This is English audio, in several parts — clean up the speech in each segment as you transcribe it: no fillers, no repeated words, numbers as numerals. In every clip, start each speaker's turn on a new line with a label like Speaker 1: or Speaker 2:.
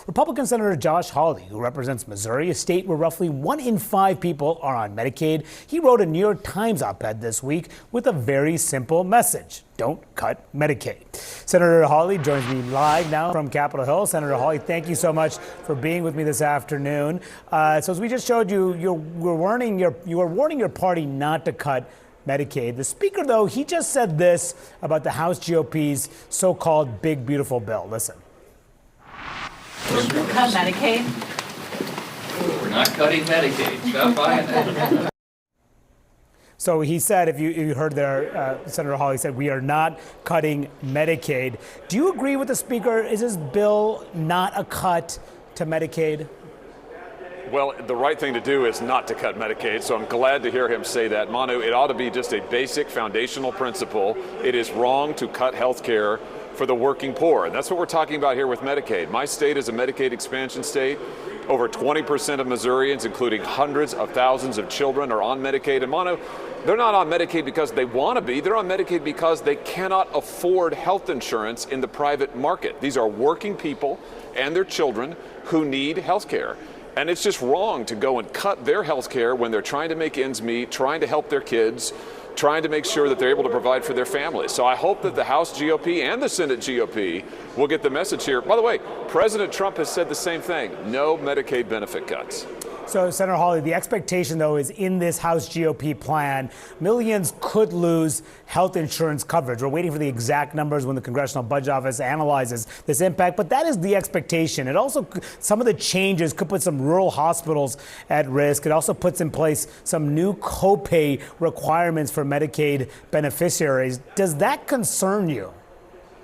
Speaker 1: Republican Senator Josh Hawley, who represents Missouri, a state where roughly 1 in 5 people are on Medicaid, he wrote a New York Times op-ed this week with a very simple message: don't cut Medicaid. Senator Hawley joins me live now from Capitol Hill. Senator Hawley, thank you so much for being with me this afternoon. So as we just showed you, you were warning your party not to cut Medicaid. The speaker, though, he just said this about the House GOP's so-called big, beautiful bill. Listen.
Speaker 2: Cut Medicaid?
Speaker 3: We're not cutting Medicaid. Stop buying that.
Speaker 1: So he said, if you heard there, Senator Hawley said, we are not cutting Medicaid. Do you agree with the speaker? Is this bill not a cut to Medicaid?
Speaker 4: Well, the right thing to do is not to cut Medicaid, so I'm glad to hear him say that. Manu, it ought to be just a basic foundational principle. It is wrong to cut health care for the working poor, and that's what we're talking about here with Medicaid. My state is a Medicaid expansion state. Over 20% of Missourians, including hundreds of thousands of children, are on Medicaid. And Manu, they're not on Medicaid because they want to be. They're on Medicaid because they cannot afford health insurance in the private market. These are working people and their children who need health care. And it's just wrong to go and cut their health care when they're trying to make ends meet, trying to help their kids, trying to make sure that they're able to provide for their families. So I hope that the House GOP and the Senate GOP will get the message here. By the way, President Trump has said the same thing: no Medicaid benefit cuts.
Speaker 1: So, Senator Hawley, the expectation, though, is in this House GOP plan, millions could lose health insurance coverage. We're waiting for the exact numbers when the Congressional Budget Office analyzes this impact, but that is the expectation. It also, some of the changes could put some rural hospitals at risk. It also puts in place some new copay requirements for Medicaid beneficiaries. Does that concern you?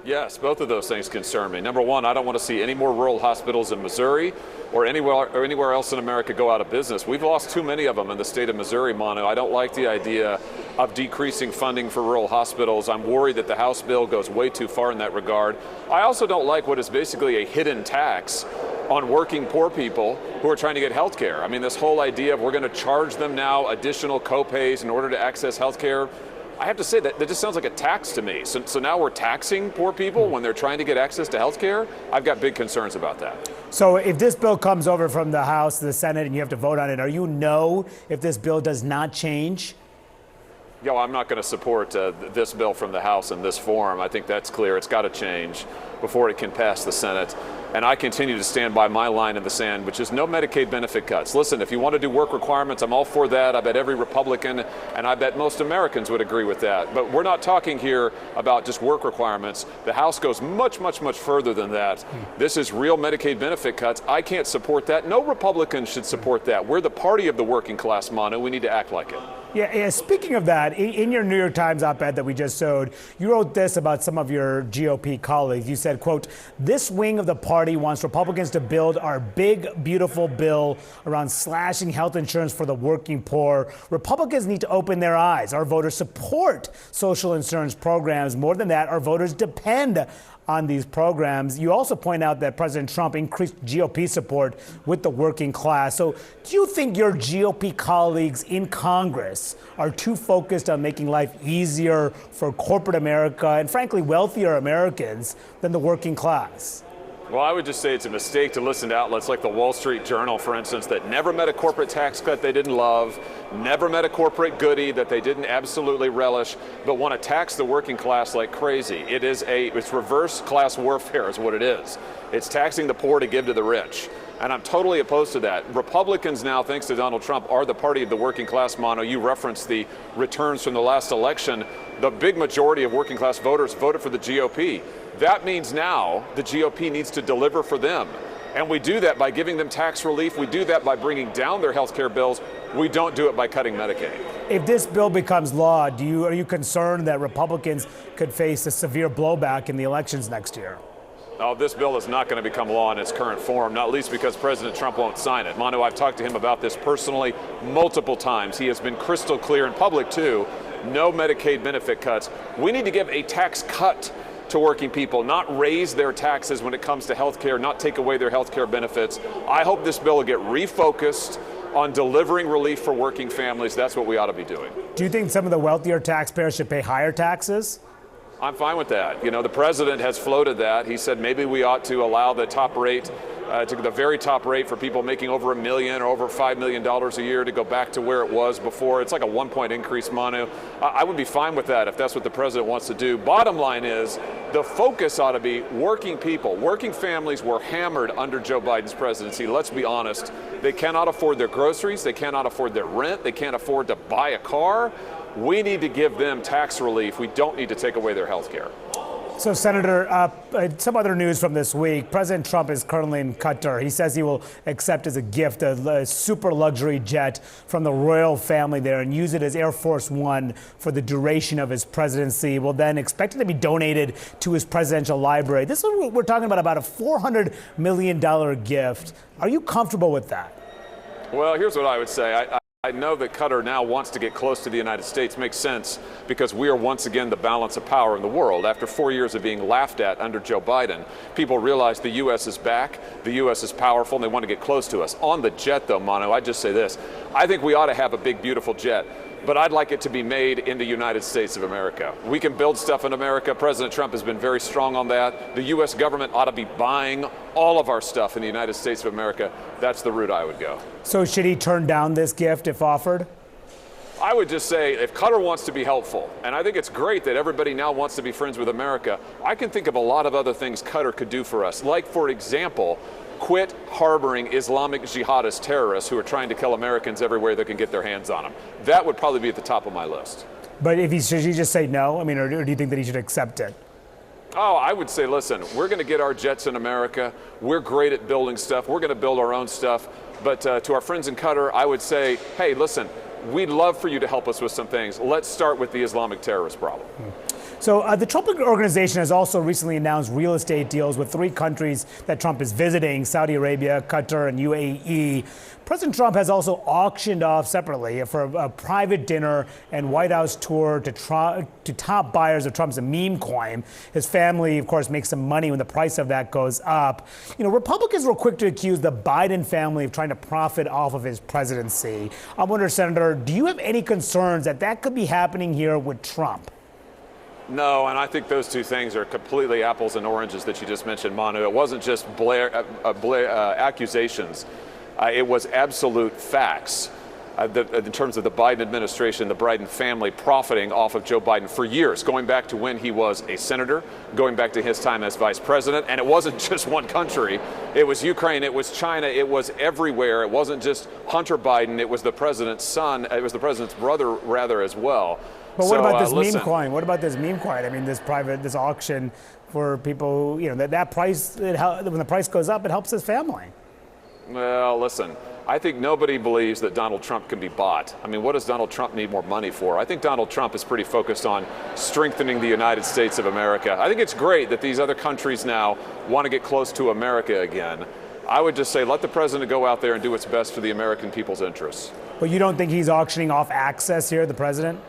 Speaker 4: Yes, both of those things concern me. Number one, I don't want to see any more rural hospitals in Missouri or anywhere else in America go out of business. We've lost too many of them in the state of Missouri, Manu. I don't like the idea of decreasing funding for rural hospitals. I'm worried that the House bill goes way too far in that regard. I also don't like what is basically a hidden tax on working poor people who are trying to get health care. I mean, this whole idea of we're going to charge them now additional copays in order to access health care. I have to say that just sounds like a tax to me. So now we're taxing poor people when they're trying to get access to health care? I've got big concerns about that.
Speaker 1: So if this bill comes over from the House to the Senate and you have to vote on it, are you no if this bill does not change?
Speaker 4: Yo, I'm not going to support this bill from the House in this form. I think that's clear. It's got to change before it can pass the Senate. And I continue to stand by my line in the sand, which is no Medicaid benefit cuts. Listen, if you want to do work requirements, I'm all for that. I bet every Republican and I bet most Americans would agree with that. But we're not talking here about just work requirements. The House goes much, much, much further than that. This is real Medicaid benefit cuts. I can't support that. No Republican should support that. We're the party of the working class, Manu. We need to act like it.
Speaker 1: Yeah, speaking of that, in your New York Times op-ed that we just showed, you wrote this about some of your GOP colleagues. You said, quote, "This wing of the party wants Republicans to build our big, beautiful bill around slashing health insurance for the working poor. Republicans need to open their eyes. Our voters support social insurance programs. More than that, our voters depend on these programs." You also point out that President Trump increased GOP support with the working class. So do you think your GOP colleagues in Congress are too focused on making life easier for corporate America and, frankly, wealthier Americans than the working class?
Speaker 4: Well, I would just say it's a mistake to listen to outlets like the Wall Street Journal, for instance, that never met a corporate tax cut they didn't love, never met a corporate goodie that they didn't absolutely relish, but want to tax the working class like crazy. It's reverse class warfare is what it is. It's taxing the poor to give to the rich. And I'm totally opposed to that. Republicans now, thanks to Donald Trump, are the party of the working class, Manu. You referenced the returns from the last election. The big majority of working class voters voted for the GOP. That means now the GOP needs to deliver for them. And we do that by giving them tax relief. We do that by bringing down their health care bills. We don't do it by cutting Medicaid.
Speaker 1: If this bill becomes law, are you concerned that Republicans could face a severe blowback in the elections next year?
Speaker 4: Oh, this bill is not going to become law in its current form, not least because President Trump won't sign it. Manu, I've talked to him about this personally multiple times. He has been crystal clear in public, too. No Medicaid benefit cuts. We need to give a tax cut to working people, not raise their taxes when it comes to health care, not take away their health care benefits. I hope this bill will get refocused on delivering relief for working families. That's what we ought to be doing.
Speaker 1: Do you think some of the wealthier taxpayers should pay higher taxes?
Speaker 4: I'm fine with that. You know, the president has floated that. He said maybe we ought to allow the top rate to the very top rate for people making over $1 million or over $5 million a year to go back to where it was before. It's like a 1-point increase, Manu. I would be fine with that if that's what the president wants to do. Bottom line is, the focus ought to be working people. Working families were hammered under Joe Biden's presidency. Let's be honest. They cannot afford their groceries. They cannot afford their rent. They can't afford to buy a car. We need to give them tax relief. We don't need to take away their health care.
Speaker 1: So, Senator, some other news from this week. President Trump is currently in Qatar. He says he will accept as a gift a super luxury jet from the royal family there and use it as Air Force One for the duration of his presidency. Will then expect it to be donated to his presidential library. This is, we're talking about a $400 million gift. Are you comfortable with that?
Speaker 4: Well, here's what I would say. I know that Qatar now wants to get close to the United States. Makes sense because we are once again the balance of power in the world. After 4 years of being laughed at under Joe Biden, people realize the U.S. is back, the U.S. is powerful, and they want to get close to us. On the jet, though, Manu, I just say this. I think we ought to have a big, beautiful jet, but I'd like it to be made in the United States of America. We can build stuff in America. President Trump has been very strong on that. The U.S. government ought to be buying all of our stuff in the United States of America. That's the route I would go.
Speaker 1: So should he turn down this gift if offered?
Speaker 4: I would just say if Qatar wants to be helpful, and I think it's great that everybody now wants to be friends with America, I can think of a lot of other things Qatar could do for us. Like, for example, quit harboring Islamic jihadist terrorists who are trying to kill Americans everywhere they can get their hands on them. That would probably be at the top of my list.
Speaker 1: But should he just say no? I mean, or do you think that he should accept it?
Speaker 4: Oh, I would say, listen, we're going to get our jets in America. We're great at building stuff. We're going to build our own stuff. But to our friends in Qatar, I would say, hey, listen, we'd love for you to help us with some things. Let's start with the Islamic terrorist problem.
Speaker 1: So the Trump Organization has also recently announced real estate deals with 3 countries that Trump is visiting: Saudi Arabia, Qatar, and UAE. President Trump has also auctioned off separately for a private dinner and White House tour to top buyers of Trump's Memecoin. His family, of course, makes some money when the price of that goes up. You know, Republicans were quick to accuse the Biden family of trying to profit off of his presidency. I wonder, Senator, do you have any concerns that that could be happening here with Trump?
Speaker 4: No, and I think those two things are completely apples and oranges that you just mentioned, Manu. It wasn't just accusations. It was absolute facts in terms of the Biden administration, the Biden family profiting off of Joe Biden for years, going back to when he was a senator, going back to his time as vice president. And it wasn't just one country. It was Ukraine. It was China. It was everywhere. It wasn't just Hunter Biden. It was the president's son. It was the president's brother, rather, as well.
Speaker 1: But what about this meme coin? What about this meme coin? I mean, this auction for people, you know, that price, when the price goes up, it helps his family.
Speaker 4: Well, listen, I think nobody believes that Donald Trump can be bought. I mean, what does Donald Trump need more money for? I think Donald Trump is pretty focused on strengthening the United States of America. I think it's great that these other countries now want to get close to America again. I would just say let the president go out there and do what's best for the American people's interests.
Speaker 1: But you don't think he's auctioning off access here, the president?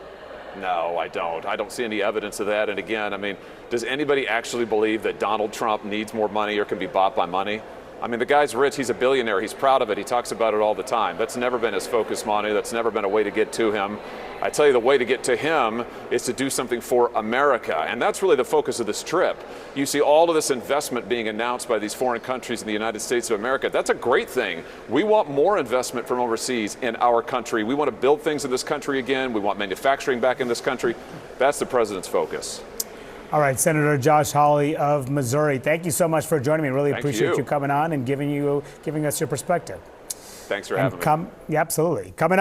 Speaker 4: No, I don't. I don't see any evidence of that. And again, I mean, does anybody actually believe that Donald Trump needs more money or can be bought by money? I mean, the guy's rich. He's a billionaire. He's proud of it. He talks about it all the time. That's never been his focus, Manu. That's never been a way to get to him. I tell you, the way to get to him is to do something for America. And that's really the focus of this trip. You see all of this investment being announced by these foreign countries in the United States of America. That's a great thing. We want more investment from overseas in our country. We want to build things in this country again. We want manufacturing back in this country. That's the president's focus.
Speaker 1: All right, Senator Josh Hawley of Missouri, thank you so much for joining me. Really appreciate you coming on and giving us your perspective.
Speaker 4: Thanks for having me.
Speaker 1: Yeah, absolutely. Coming up.